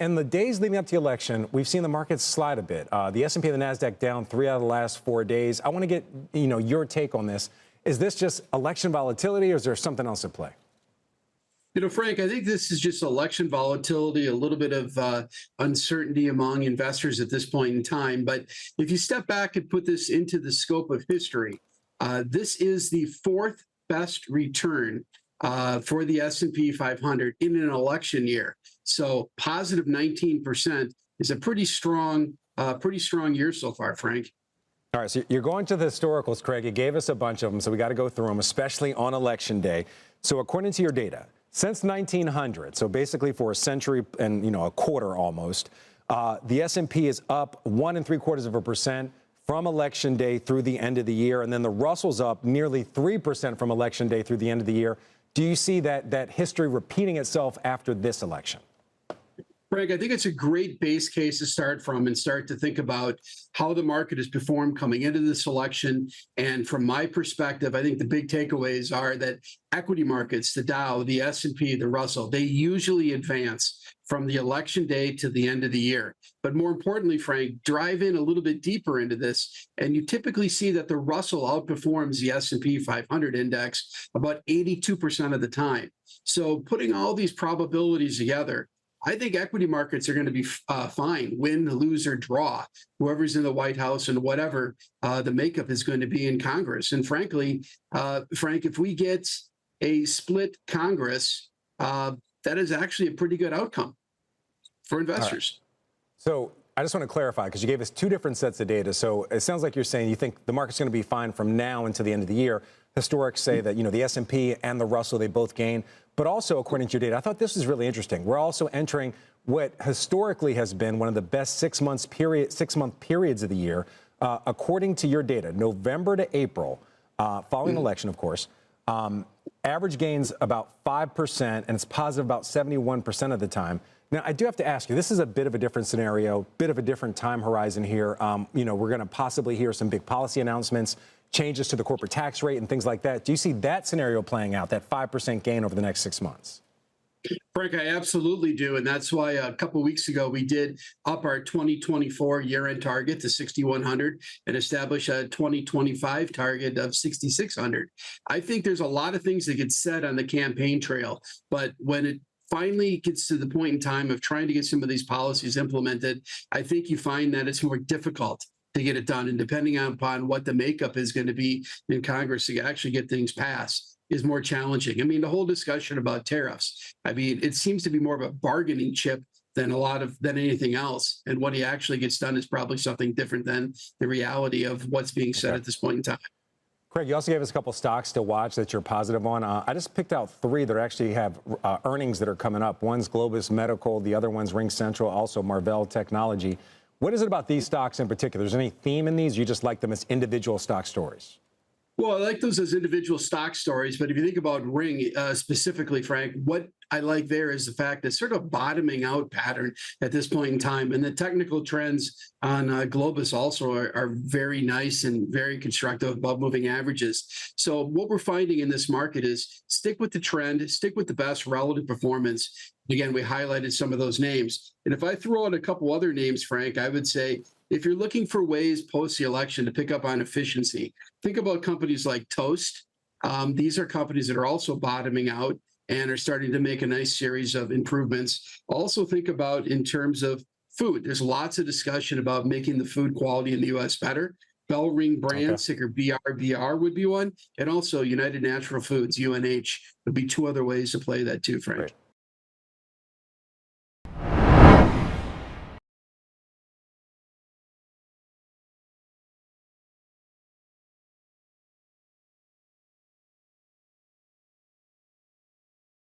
In the days leading up to the election, we've seen the markets slide a bit. The S&P and the NASDAQ down 3 out of the last 4 days. I want to get your take on this. Is this just election volatility, or is there something else at play? Frank, I think this is just election volatility, a little bit of uncertainty among investors at this point in time. But if you step back and put this into the scope of history, this is the fourth best return for the S&P 500 in an election year. So positive 19% is a pretty strong year so far, Frank. All right, so you're going to the historicals, Craig. You gave us a bunch of them, so we got to go through them, especially on election day. So according to your data, since 1900, so basically for a century and a quarter almost, the S&P is up 1.75% from election day through the end of the year, and then the Russell's up nearly 3% from election day through the end of the year. Do you see that history repeating itself after this election? Frank, I think it's a great base case to start from and start to think about how the market has performed coming into this election. And from my perspective, I think the big takeaways are that equity markets, the Dow, the S&P, the Russell, they usually advance from the election day to the end of the year. But more importantly, Frank, drive in a little bit deeper into this, and you typically see that the Russell outperforms the S&P 500 index about 82% of the time. So putting all these probabilities together, I think equity markets are going to be fine, win, lose, or draw, whoever's in the White House and whatever the makeup is going to be in Congress. And frankly, Frank, if we get a split Congress, that is actually a pretty good outcome for investors. Right. So I just want to clarify, because you gave us two different sets of data. So it sounds like you're saying you think the market's going to be fine from now until the end of the year. Historics say that, the S&P and the Russell, they both gain. But also, according to your data, I thought this was really interesting. We're also entering what historically has been one of the best 6 month periods of the year. According to your data, November to April, following election, of course, average gains about 5%, and it's positive about 71% of the time. Now, I do have to ask you, this is a bit of a different scenario, bit of a different time horizon here. We're going to possibly hear some big policy announcements, changes to the corporate tax rate and things like that. Do you see that scenario playing out, that 5% gain over the next 6 months? Frank, I absolutely do. And that's why a couple of weeks ago, we did up our 2024 year-end target to 6,100 and establish a 2025 target of 6,600. I think there's a lot of things that get said on the campaign trail, but when it finally gets to the point in time of trying to get some of these policies implemented, I think you find that it's more difficult to get it done. And depending upon what the makeup is going to be in Congress to actually get things passed is more challenging. I mean, the whole discussion about tariffs, it seems to be more of a bargaining chip than anything else. And what he actually gets done is probably something different than the reality of what's being said at this point in time. Craig, you also gave us a couple stocks to watch that you're positive on. I just picked out three that actually have earnings that are coming up. One's Globus Medical, the other one's Ring Central, also Marvell Technology. What is it about these stocks in particular? Is there any theme in these? You just like them as individual stock stories? Well, I like those as individual stock stories, but if you think about Ring specifically, Frank, what I like there is the fact that sort of bottoming out pattern at this point in time. And the technical trends on Globus also are very nice and very constructive, above moving averages. So what we're finding in this market is stick with the trend, stick with the best relative performance. Again, we highlighted some of those names. And if I throw out a couple other names, Frank, I would say, if you're looking for ways post the election to pick up on efficiency, think about companies like Toast. These are companies that are also bottoming out and are starting to make a nice series of improvements. Also think about in terms of food. There's lots of discussion about making the food quality in the U.S. better. Bell Ring Brands, ticker BRBR would be one. And also United Natural Foods, UNH, would be two other ways to play that too, Frank. Great.